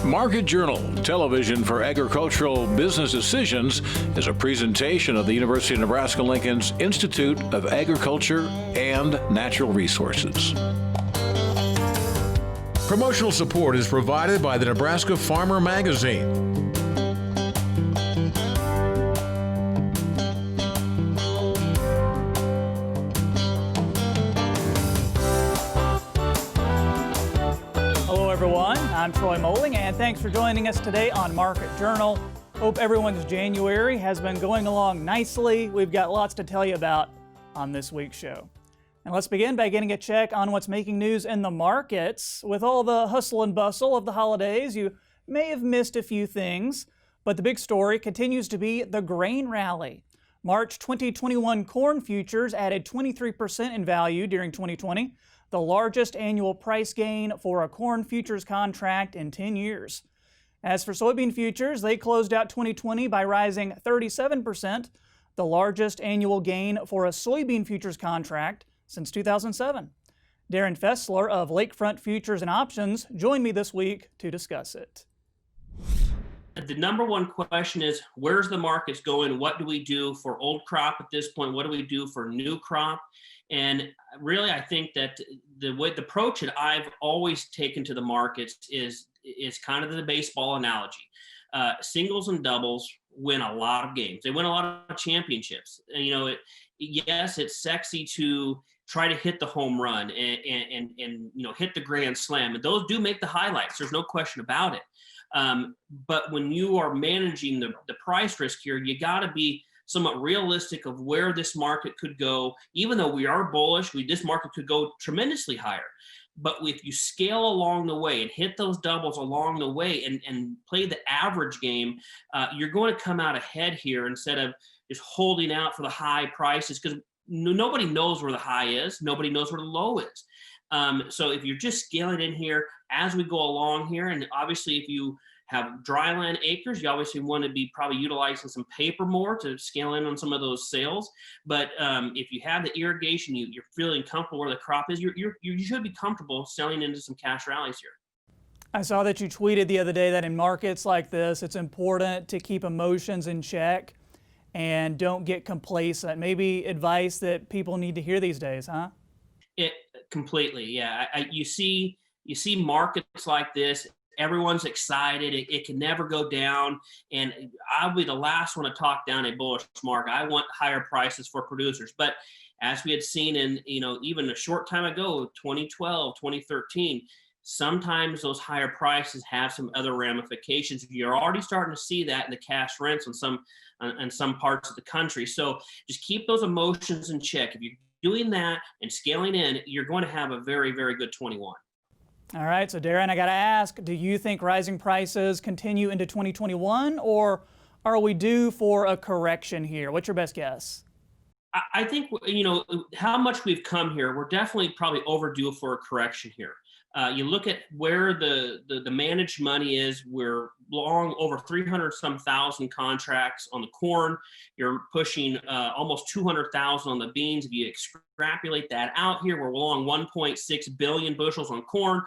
Market Journal, television for agricultural business decisions, is a presentation of the University of Nebraska-Lincoln's Institute of Agriculture and Natural Resources. Promotional support is provided by the Nebraska Farmer Magazine. I'm Troy Moling, and thanks for joining us today on Market Journal. Hope everyone's January has been going along nicely. We've got lots to tell you about on this week's show. And let's begin by getting a check on what's making news in the markets. With all the hustle and bustle of the holidays, you may have missed a few things, but the big story continues to be the grain rally. March 2021 corn futures added 23% in value during 2020. The largest annual price gain for a corn futures contract in 10 years. As for soybean futures, they closed out 2020 by rising 37%, the largest annual gain for a soybean futures contract since 2007. Darin Fessler of Lakefront Futures and Options joined me this week to discuss it. The number one question is, where's the markets going? What do we do for old crop at this point? What do we do for new crop? And really, I think that the approach that I've always taken to the markets is kind of the baseball analogy. Singles and doubles win a lot of games. They win a lot of championships. And, yes, it's sexy to try to hit the home run and hit the grand slam. And those do make the highlights. There's no question about it. But when you are managing the price risk here, you got to be somewhat realistic of where this market could go. Even though we are bullish, this market could go tremendously higher. But if you scale along the way and hit those doubles along the way and play the average game, you're going to come out ahead here instead of just holding out for the high prices, because nobody knows where the high is. Nobody knows where the low is. So if you're just scaling in here as we go along here, and obviously if you have dry land acres, you obviously want to be probably utilizing some paper more to scale in on some of those sales. But if you have the irrigation, you're feeling comfortable where the crop is, you should be comfortable selling into some cash rallies here. I saw that you tweeted the other day that in markets like this, it's important to keep emotions in check and don't get complacent. Maybe advice that people need to hear these days, huh? Completely, yeah. You see markets like this. Everyone's excited. It can never go down. And I'll be the last one to talk down a bullish market. I want higher prices for producers. But as we had seen in, even a short time ago, 2012, 2013, sometimes those higher prices have some other ramifications. You're already starting to see that in the cash rents on some parts of the country. So just keep those emotions in check. If you're doing that and scaling in, you're going to have a very, very good 21. All right, so Darin, I got to ask, do you think rising prices continue into 2021, or are we due for a correction here? What's your best guess? I think, how much we've come here, we're definitely probably overdue for a correction here. You look at where the managed money is, we're long over 300-some thousand contracts on the corn. You're pushing almost 200,000 on the beans. If you extrapolate that out here, we're long 1.6 billion bushels on corn,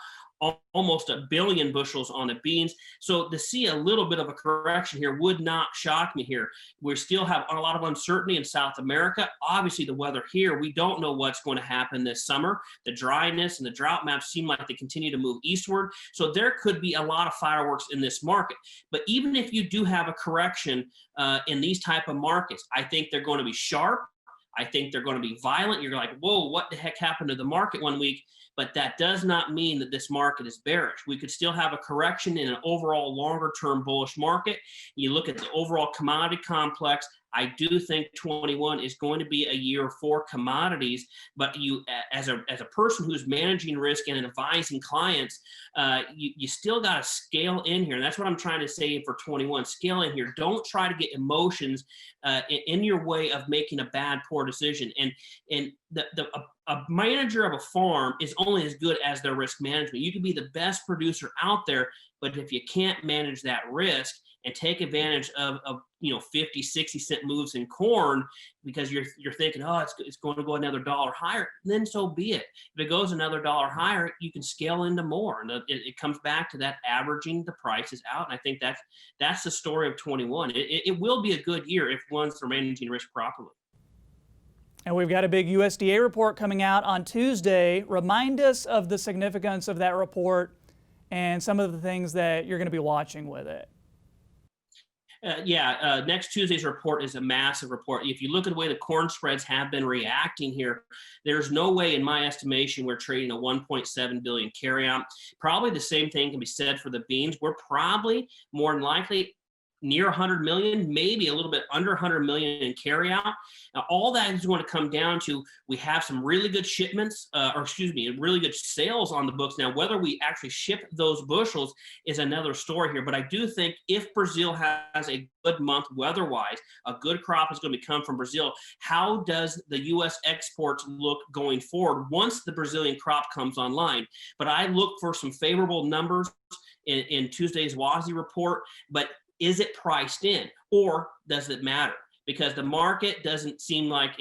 almost 1 billion bushels on the beans. So to see a little bit of a correction here would not shock me here. We still have a lot of uncertainty in South America. Obviously, the weather here, we don't know what's going to happen this summer. The dryness and the drought maps seem like they continue to move eastward. So there could be a lot of fireworks in this market. But even if you do have a correction in these type of markets, I think they're going to be sharp. I think they're going to be violent. You're like, whoa, what the heck happened to the market one week? But that does not mean that this market is bearish. We could still have a correction in an overall longer-term bullish market. You look at the overall commodity complex, I do think 21 is going to be a year for commodities, but you, as a person who's managing risk and advising clients, you still got to scale in here. And that's what I'm trying to say for 21. Scale in here. Don't try to get emotions in your way of making a bad, poor decision. And a manager of a farm is only as good as their risk management. You can be the best producer out there, but if you can't manage that risk and take advantage of 50, 60 cent moves in corn because you're thinking, oh, it's going to go another dollar higher, then so be it. If it goes another dollar higher, you can scale into more. And it comes back to that averaging the prices out. And I think that's the story of 21. It will be a good year if one's managing risk properly. And we've got a big USDA report coming out on Tuesday. Remind us of the significance of that report and some of the things that you're going to be watching with it. Next Tuesday's report is a massive report. If you look at the way the corn spreads have been reacting here, there's no way, in my estimation, we're trading a 1.7 billion carryout. Probably the same thing can be said for the beans. We're probably more than likely near 100 million, maybe a little bit under 100 million in carryout. Now, all that is going to come down to we have some really good shipments, really good sales on the books. Now, whether we actually ship those bushels is another story here. But I do think if Brazil has a good month weather-wise, a good crop is going to come from Brazil. How does the U.S. exports look going forward once the Brazilian crop comes online? But I look for some favorable numbers in Tuesday's WASDE report, but is it priced in, or does it matter? Because the market doesn't seem like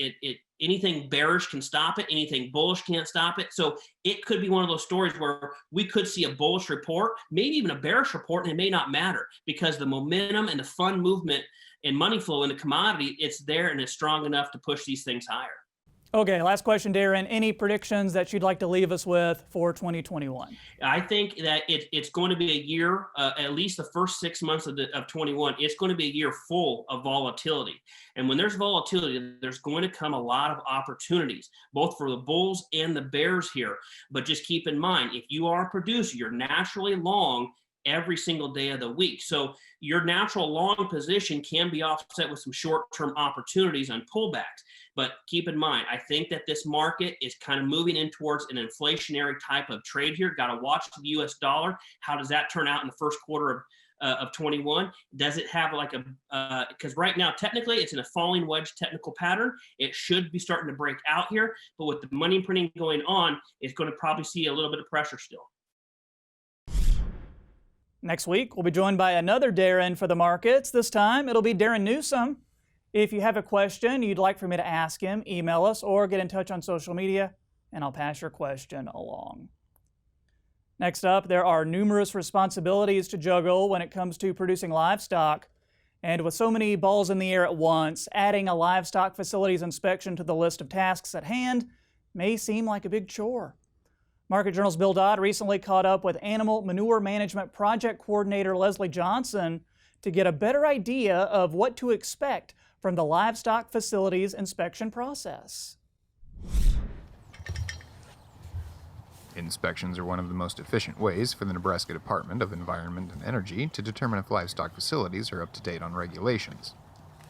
anything bearish can stop it, anything bullish can't stop it. So it could be one of those stories where we could see a bullish report, maybe even a bearish report, and it may not matter because the momentum and the fund movement and money flow in the commodity, it's there and it's strong enough to push these things higher. Okay, last question, Darin. Any predictions that you'd like to leave us with for 2021? I think that it's going to be a year, at least the first 6 months of 21, it's going to be a year full of volatility. And when there's volatility, there's going to come a lot of opportunities, both for the bulls and the bears here. But just keep in mind, if you are a producer, you're naturally long every single day of the week. So your natural long position can be offset with some short-term opportunities on pullbacks. But keep in mind, I think that this market is kind of moving in towards an inflationary type of trade here. Got to watch the US dollar. How does that turn out in the first quarter of 21? Does it have like because right now, technically, it's in a falling wedge technical pattern. It should be starting to break out here. But with the money printing going on, it's going to probably see a little bit of pressure still. Next week, we'll be joined by another Darin for the markets. This time, it'll be Darin Newsom. If you have a question you'd like for me to ask him, email us or get in touch on social media, and I'll pass your question along. Next up, there are numerous responsibilities to juggle when it comes to producing livestock. And with so many balls in the air at once, adding a livestock facilities inspection to the list of tasks at hand may seem like a big chore. Market Journal's Bill Dodd recently caught up with Animal Manure Management Project Coordinator Leslie Johnson to get a better idea of what to expect from the Livestock Facilities Inspection process. Inspections are one of the most efficient ways for the Nebraska Department of Environment and Energy to determine if livestock facilities are up to date on regulations.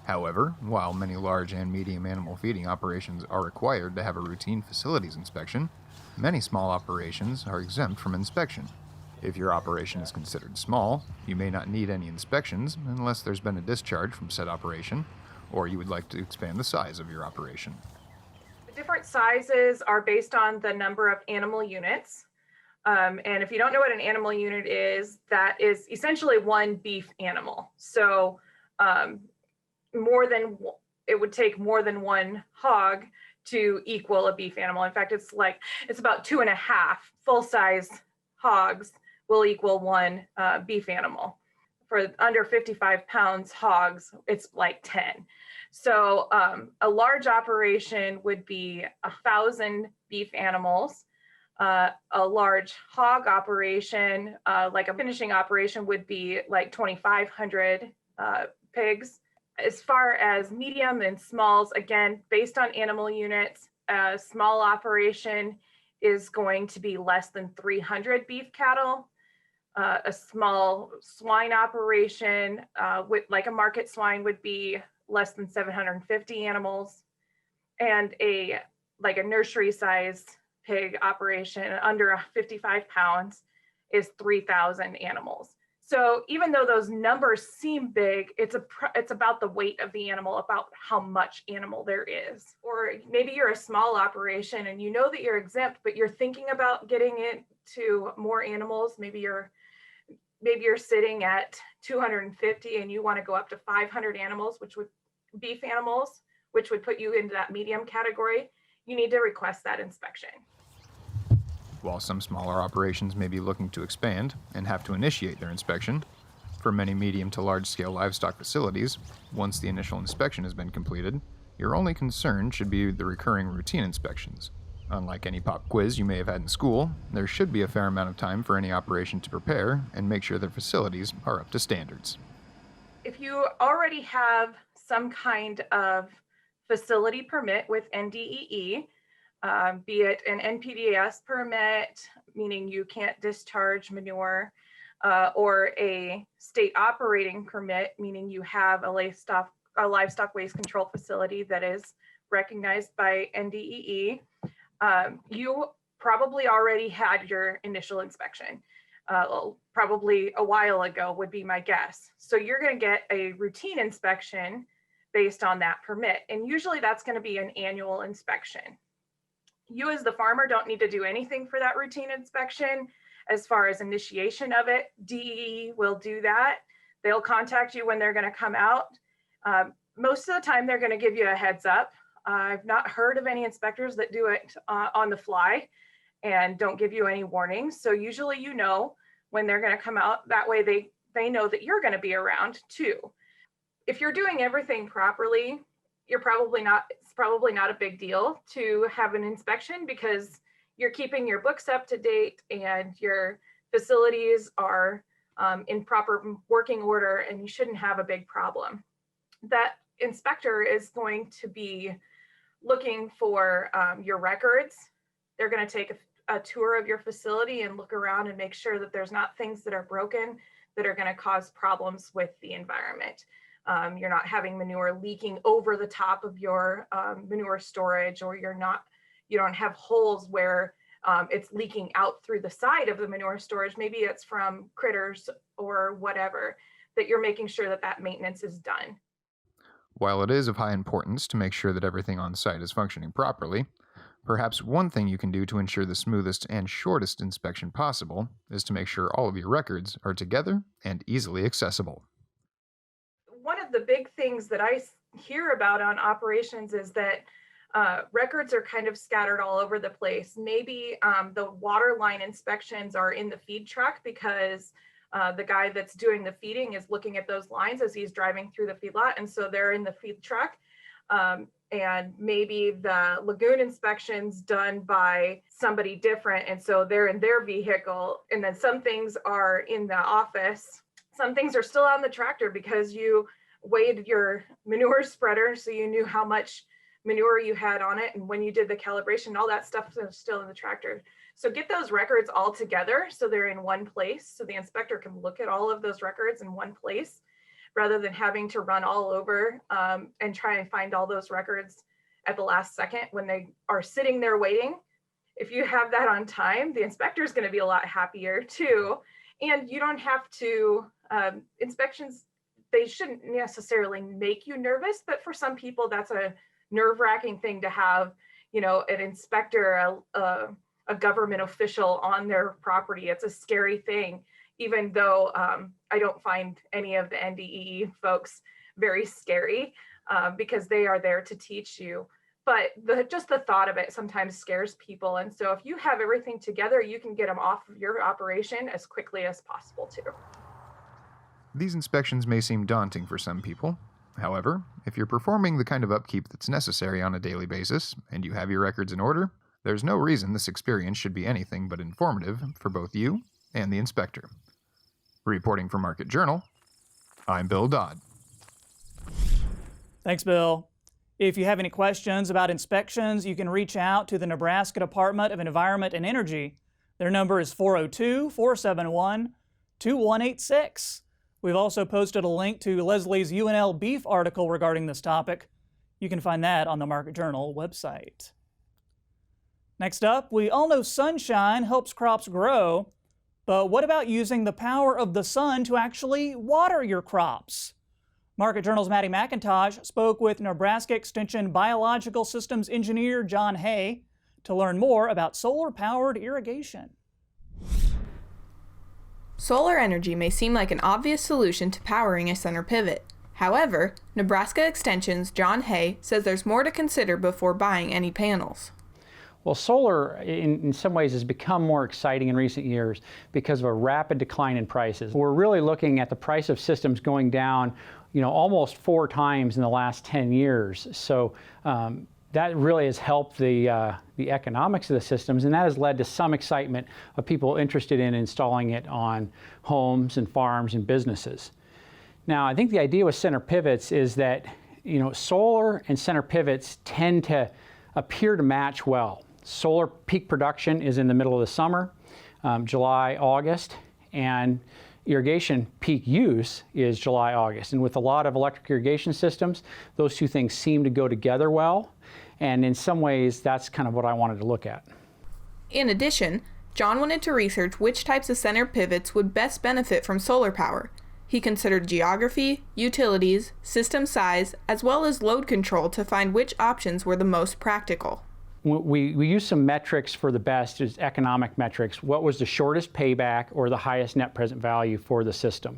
However, while many large and medium animal feeding operations are required to have a routine facilities inspection, many small operations are exempt from inspection. If your operation is considered small, you may not need any inspections unless there's been a discharge from said operation, or you would like to expand the size of your operation. The different sizes are based on the number of animal units. And if you don't know what an animal unit is, that is essentially one beef animal. So it would take more than one hog to equal a beef animal. In fact, it's about 2.5 full-size hogs will equal one beef animal. For under 55 pounds hogs, it's like 10. So a large operation would be 1,000 beef animals. A large hog operation, like a finishing operation, would be like 2,500 pigs. As far as medium and smalls, again, based on animal units, a small operation is going to be less than 300 beef cattle. A small swine operation, like a market swine, would be less than 750 animals. And a nursery size pig operation under 55 pounds is 3,000 animals. So even though those numbers seem big, it's about the weight of the animal, about how much animal there is. Or maybe you're a small operation and you know that you're exempt, but you're thinking about getting into more animals. Maybe maybe you're sitting at 250 and you want to go up to 500 animals, which would beef animals, which would put you into that medium category, you need to request that inspection. While some smaller operations may be looking to expand and have to initiate their inspection, for many medium to large-scale livestock facilities, once the initial inspection has been completed, your only concern should be the recurring routine inspections. Unlike any pop quiz you may have had in school, there should be a fair amount of time for any operation to prepare and make sure their facilities are up to standards. If you already have some kind of facility permit with NDEE, be it an NPDES permit, meaning you can't discharge manure, or a state operating permit, meaning you have a livestock waste control facility that is recognized by NDEE, you probably already had your initial inspection, probably a while ago would be my guess. So you're going to get a routine inspection based on that permit. And usually that's going to be an annual inspection. You as the farmer don't need to do anything for that routine inspection as far as initiation of it. DEE will do that. They'll contact you when they're going to come out. Most of the time they're going to give you a heads up. I've not heard of any inspectors that do it on the fly and don't give you any warnings. So usually you know when they're going to come out. That way they know that you're going to be around too. If you're doing everything properly, it's probably not a big deal to have an inspection because you're keeping your books up to date and your facilities are in proper working order, and you shouldn't have a big problem. That inspector is going to be looking for your records. They're going to take a tour of your facility and look around and make sure that there's not things that are broken that are going to cause problems with the environment. You're not having manure leaking over the top of your manure storage, or you don't have holes where it's leaking out through the side of the manure storage. Maybe it's from critters or whatever, that you're making sure that that maintenance is done. While it is of high importance to make sure that everything on site is functioning properly, perhaps one thing you can do to ensure the smoothest and shortest inspection possible is to make sure all of your records are together and easily accessible. One of the big things that I hear about on operations is that records are kind of scattered all over the place. Maybe the water line inspections are in the feed truck because the guy that's doing the feeding is looking at those lines as he's driving through the feedlot, and so they're in the feed truck. And maybe the lagoon inspection's done by somebody different, and so they're in their vehicle. And then some things are in the office. Some things are still on the tractor because you weighed your manure spreader, so you knew how much manure you had on it. And when you did the calibration, all that stuff is still in the tractor. So get those records all together so they're in one place, so the inspector can look at all of those records in one place, rather than having to run all over and try and find all those records at the last second when they are sitting there waiting. If you have that on time, the inspector is going to be a lot happier too. And you don't have to, inspections, they shouldn't necessarily make you nervous, but for some people that's a nerve-wracking thing to have, an inspector, a government official on their property. It's a scary thing, even though I don't find any of the NDEE folks very scary because they are there to teach you. But just the thought of it sometimes scares people. And so if you have everything together, you can get them off of your operation as quickly as possible too. These inspections may seem daunting for some people. However, if you're performing the kind of upkeep that's necessary on a daily basis and you have your records in order, there's no reason this experience should be anything but informative for both you and the inspector. Reporting for Market Journal, I'm Bill Dodd. Thanks, Bill. If you have any questions about inspections, you can reach out to the Nebraska Department of Environment and Energy. Their number is 402-471-2186. We've also posted a link to Leslie's UNL beef article regarding this topic. You can find that on the Market Journal website. Next up, we all know sunshine helps crops grow, but what about using the power of the sun to actually water your crops? Market Journal's Maddie McIntosh spoke with Nebraska Extension Biological Systems Engineer John Hay to learn more about solar-powered irrigation. Solar energy may seem like an obvious solution to powering a center pivot. However, Nebraska Extension's John Hay says there's more to consider before buying any panels. Well, solar in some ways has become more exciting in recent years because of a rapid decline in prices. We're really looking at the price of systems going down, almost 4 times in the last 10 years. So that really has helped the economics of the systems, and that has led to some excitement of people interested in installing it on homes and farms and businesses. Now, I think the idea with center pivots is that, solar and center pivots tend to appear to match well. Solar peak production is in the middle of the summer, July, August, and irrigation peak use is July, August. And with a lot of electric irrigation systems, those two things seem to go together well. And in some ways, that's kind of what I wanted to look at. In addition, John wanted to research which types of center pivots would best benefit from solar power. He considered geography, utilities, system size, as well as load control to find which options were the most practical. We use some metrics for the best, as economic metrics. What was the shortest payback or the highest net present value for the system?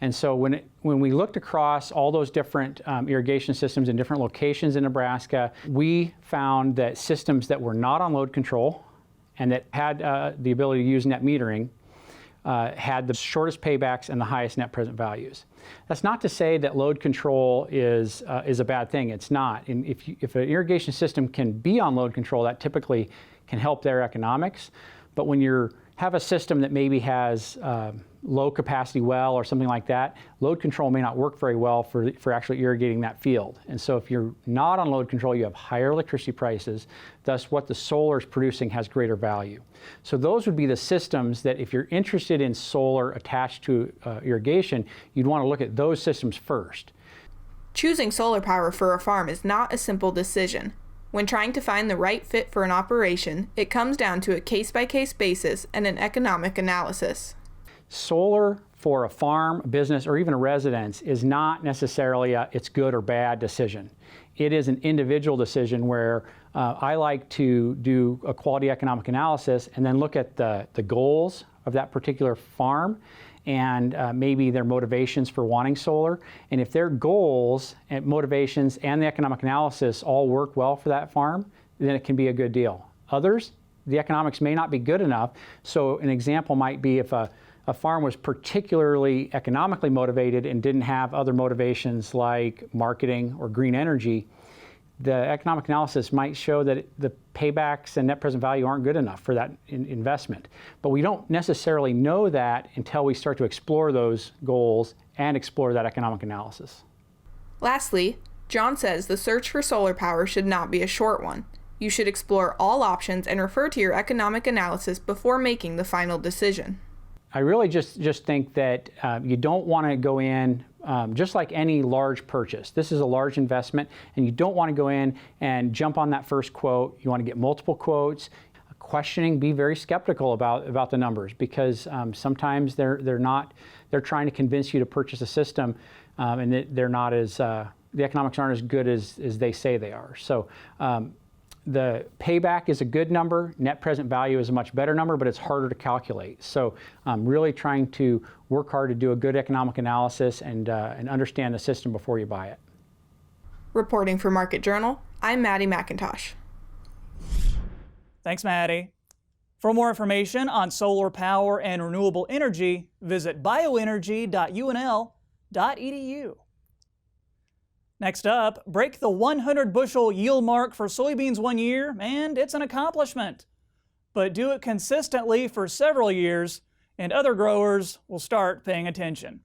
And so when we looked across all those different irrigation systems in different locations in Nebraska, we found that systems that were not on load control and that had the ability to use net metering had the shortest paybacks and the highest net present values. That's not to say that load control is a bad thing. It's not. And if an irrigation system can be on load control, that typically can help their economics. But when you have a system that maybe has low capacity well or something like that, load control may not work very well for actually irrigating that field. And so if you're not on load control, you have higher electricity prices, thus what the solar is producing has greater value. So those would be the systems that if you're interested in solar attached to irrigation, you'd want to look at those systems first. Choosing solar power for a farm is not a simple decision. When trying to find the right fit for an operation, it comes down to a case-by-case basis and an economic analysis. Solar for a farm, a business, or even a residence is not necessarily a it's good or bad decision. It is an individual decision where I like to do a quality economic analysis and then look at the goals of that particular farm and maybe their motivations for wanting solar. And if their goals and motivations and the economic analysis all work well for that farm, then it can be a good deal. Others, the economics may not be good enough. So an example might be if a farm was particularly economically motivated and didn't have other motivations like marketing or green energy, the economic analysis might show that the paybacks and net present value aren't good enough for that investment. But we don't necessarily know that until we start to explore those goals and explore that economic analysis. Lastly, John says the search for solar power should not be a short one. You should explore all options and refer to your economic analysis before making the final decision. I really just think that you don't want to go in just like any large purchase. This is a large investment, and you don't want to go in and jump on that first quote. You want to get multiple quotes. Questioning, be very skeptical about the numbers, because sometimes they're trying to convince you to purchase a system, and they're not as the economics aren't as good as they say they are. So. The payback is a good number, net present value is a much better number, but it's harder to calculate. So I'm really trying to work hard to do a good economic analysis and understand the system before you buy it. Reporting for Market Journal, I'm Maddie McIntosh. Thanks, Maddie. For more information on solar power and renewable energy, visit bioenergy.unl.edu. Next up, break the 100 bushel yield mark for soybeans one year, and it's an accomplishment. But do it consistently for several years, and other growers will start paying attention.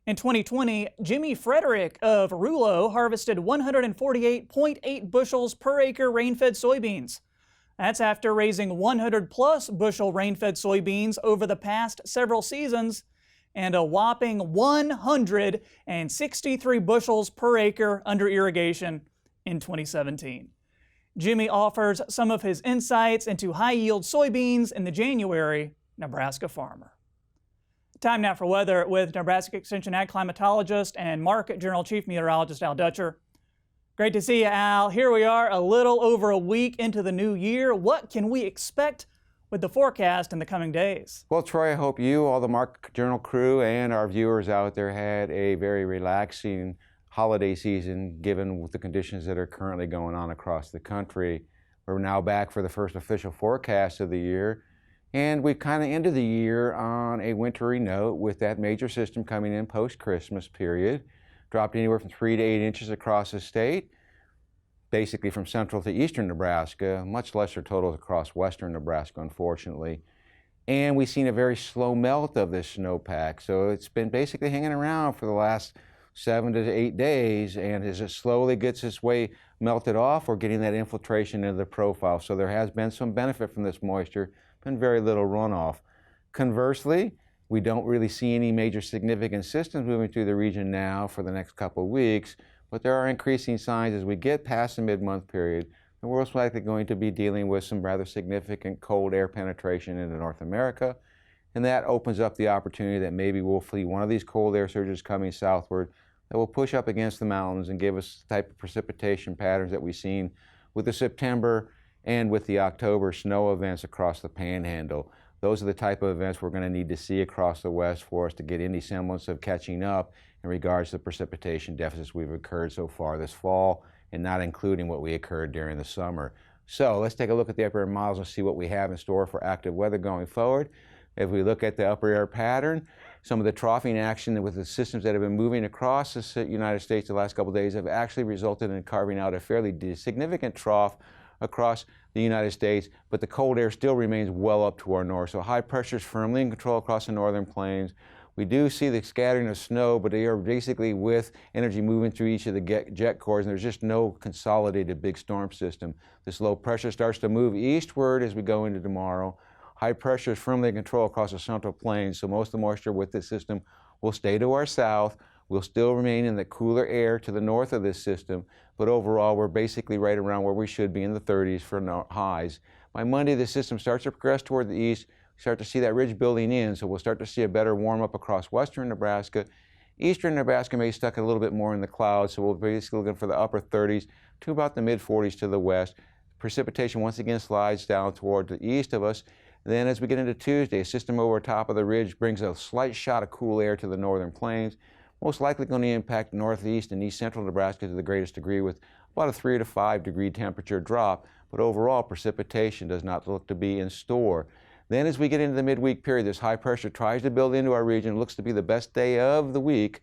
In 2020, Jimmy Frederick of Rulo harvested 148.8 bushels per acre rain-fed soybeans. That's after raising 100-plus bushel rain-fed soybeans over the past several seasons, and a whopping 163 bushels per acre under irrigation in 2017. Jimmy offers some of his insights into high-yield soybeans in the January Nebraska Farmer. Time now for weather with Nebraska Extension Ag Climatologist and Market Journal Chief Meteorologist Al Dutcher. Great to see you, Al. Here we are a little over a week into the new year. What can we expect with the forecast in the coming days. Well, Troy, I hope you, all the Market Journal crew, and our viewers out there had a very relaxing holiday season, given with the conditions that are currently going on across the country. We're now back for the first official forecast of the year, and we kind of ended the year on a wintry note with that major system coming in post-Christmas period. Dropped anywhere from 3 to 8 inches across the state, basically from central to eastern Nebraska, much lesser totals across western Nebraska, unfortunately. And we've seen a very slow melt of this snowpack, so it's been basically hanging around for the last 7 to 8 days, and as it slowly gets its way melted off, we're getting that infiltration into the profile. So there has been some benefit from this moisture, been very little runoff. Conversely, we don't really see any major significant systems moving through the region now for the next couple of weeks, but there are increasing signs as we get past the mid-month period that we're most likely going to be dealing with some rather significant cold air penetration into North America. And that opens up the opportunity that maybe we'll see one of these cold air surges coming southward that will push up against the mountains and give us the type of precipitation patterns that we've seen with the September and with the October snow events across the Panhandle. Those are the type of events we're going to need to see across the West for us to get any semblance of catching up in regards to the precipitation deficits we've occurred so far this fall, and not including what we occurred during the summer. So let's take a look at the upper air models and see what we have in store for active weather going forward. If we look at the upper air pattern, some of the troughing action with the systems that have been moving across the United States the last couple of days have actually resulted in carving out a fairly significant trough across the United States, but the cold air still remains well up to our north. So high pressure is firmly in control across the northern plains. We do see the scattering of snow, but they are basically with energy moving through each of the jet cores, and there's just no consolidated big storm system. This low pressure starts to move eastward as we go into tomorrow. High pressure is firmly in control across the central plains, so most of the moisture with this system will stay to our south. We'll still remain in the cooler air to the north of this system, but overall we're basically right around where we should be in the 30s for highs. By Monday, the system starts to progress toward the east. We start to see that ridge building in, so we'll start to see a better warm-up across western Nebraska. Eastern Nebraska may be stuck a little bit more in the clouds, so we'll be basically looking for the upper 30s to about the mid-40s to the west. Precipitation once again slides down toward the east of us. Then as we get into Tuesday, a system over top of the ridge brings a slight shot of cool air to the northern plains, most likely going to impact northeast and east central Nebraska to the greatest degree with about a 3 to 5 degree temperature drop, but overall precipitation does not look to be in store. Then as we get into the midweek period, this high pressure tries to build into our region. It looks to be the best day of the week,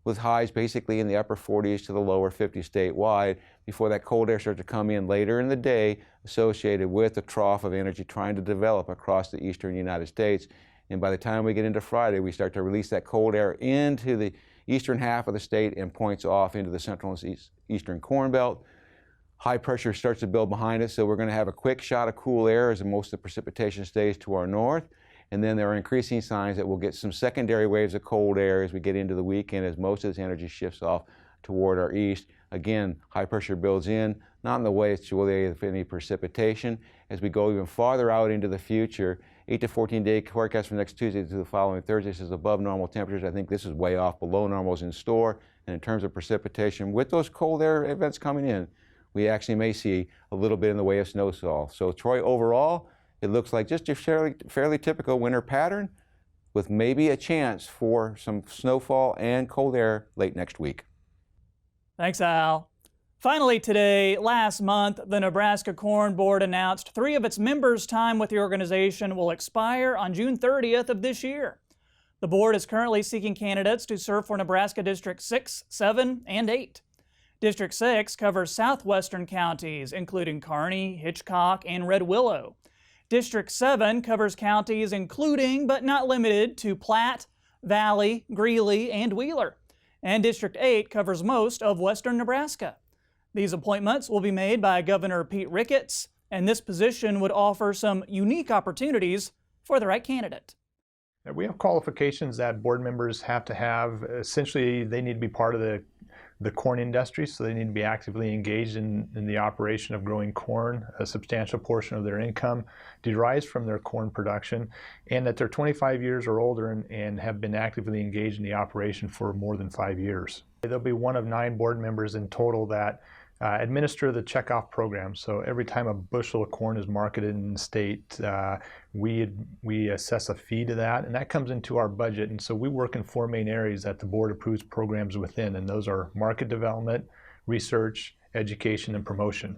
with highs basically in the upper 40s to the lower 50s statewide, before that cold air starts to come in later in the day associated with the trough of energy trying to develop across the eastern United States. And by the time we get into Friday, we start to release that cold air into the eastern half of the state and points off into the central and eastern Corn Belt. High pressure starts to build behind us, so we're going to have a quick shot of cool air as most of the precipitation stays to our north. And then there are increasing signs that we'll get some secondary waves of cold air as we get into the weekend, as most of this energy shifts off toward our east. Again, high pressure builds in, not in the way it's really of any precipitation. As we go even farther out into the future, 8 to 14 day forecast from next Tuesday to the following Thursday says above normal temperatures. I think this is way off, below normals in store. And in terms of precipitation, with those cold air events coming in, we actually may see a little bit in the way of snowfall. So Troy, overall, it looks like just a fairly typical winter pattern with maybe a chance for some snowfall and cold air late next week. Thanks, Al. Finally today, last month, the Nebraska Corn Board announced 3 of its members' time with the organization will expire on June 30th of this year. The board is currently seeking candidates to serve for Nebraska District 6, 7, and 8. District 6 covers southwestern counties, including Kearney, Hitchcock, and Red Willow. District 7 covers counties including, but not limited to, Platte, Valley, Greeley, and Wheeler. And District 8 covers most of western Nebraska. These appointments will be made by Governor Pete Ricketts, and this position would offer some unique opportunities for the right candidate. We have qualifications that board members have to have. Essentially, they need to be part of the corn industry, so they need to be actively engaged in the operation of growing corn. A substantial portion of their income derives from their corn production, and that they're 25 years or older and have been actively engaged in the operation for more than 5 years. There'll be one of 9 board members in total that administer the checkoff program. So every time a bushel of corn is marketed in the state, we assess a fee to that, and that comes into our budget. And so we work in 4 main areas that the board approves programs within, and those are market development, research, education, and promotion.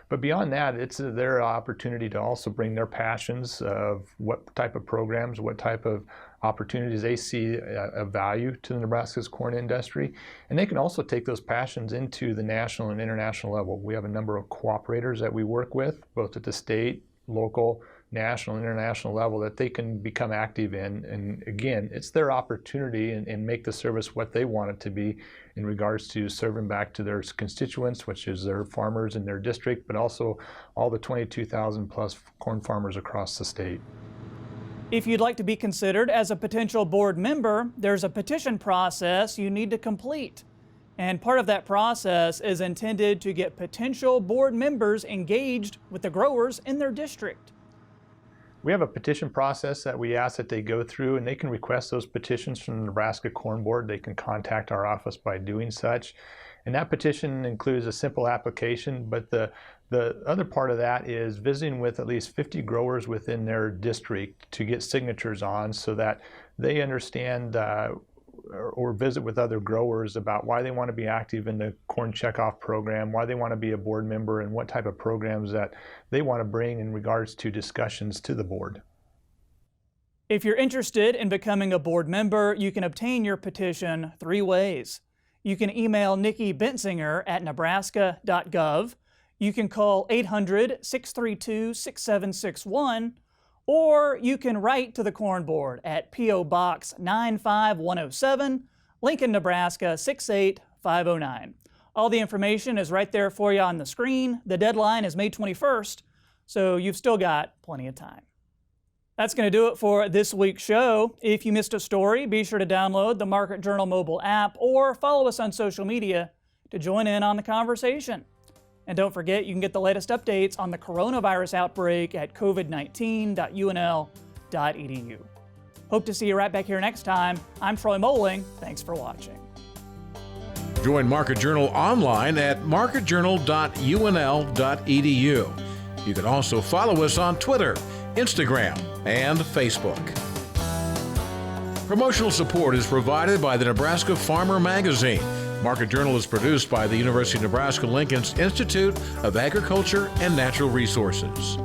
But beyond that, it's their opportunity to also bring their passions of what type of programs, what type of opportunities they see of value to the Nebraska's corn industry. And they can also take those passions into the national and international level. We have a number of cooperators that we work with, both at the state, local, national, and international level, that they can become active in. And again, it's their opportunity and make the service what they want it to be in regards to serving back to their constituents, which is their farmers in their district, but also all the 22,000 plus corn farmers across the state. If you'd like to be considered as a potential board member, there's a petition process you need to complete. And part of that process is intended to get potential board members engaged with the growers in their district. We have a petition process that we ask that they go through, and they can request those petitions from the Nebraska Corn Board. They can contact our office by doing such. And that petition includes a simple application, but the other part of that is visiting with at least 50 growers within their district to get signatures on, so that they understand or visit with other growers about why they want to be active in the corn checkoff program, why they want to be a board member, and what type of programs that they want to bring in regards to discussions to the board. If you're interested in becoming a board member, you can obtain your petition 3 ways. You can email Nikki Bensinger at nebraska.gov. You can call 800-632-6761, or you can write to the Corn Board at P.O. Box 95107, Lincoln, Nebraska 68509. All the information is right there for you on the screen. The deadline is May 21st, so you've still got plenty of time. That's going to do it for this week's show. If you missed a story, be sure to download the Market Journal mobile app or follow us on social media to join in on the conversation. And don't forget, you can get the latest updates on the coronavirus outbreak at covid19.unl.edu. Hope to see you right back here next time. I'm Troy Moling. Thanks for watching. Join Market Journal online at marketjournal.unl.edu. You can also follow us on Twitter, Instagram, and Facebook. Promotional support is provided by the Nebraska Farmer Magazine. Market Journal is produced by the University of Nebraska-Lincoln's Institute of Agriculture and Natural Resources.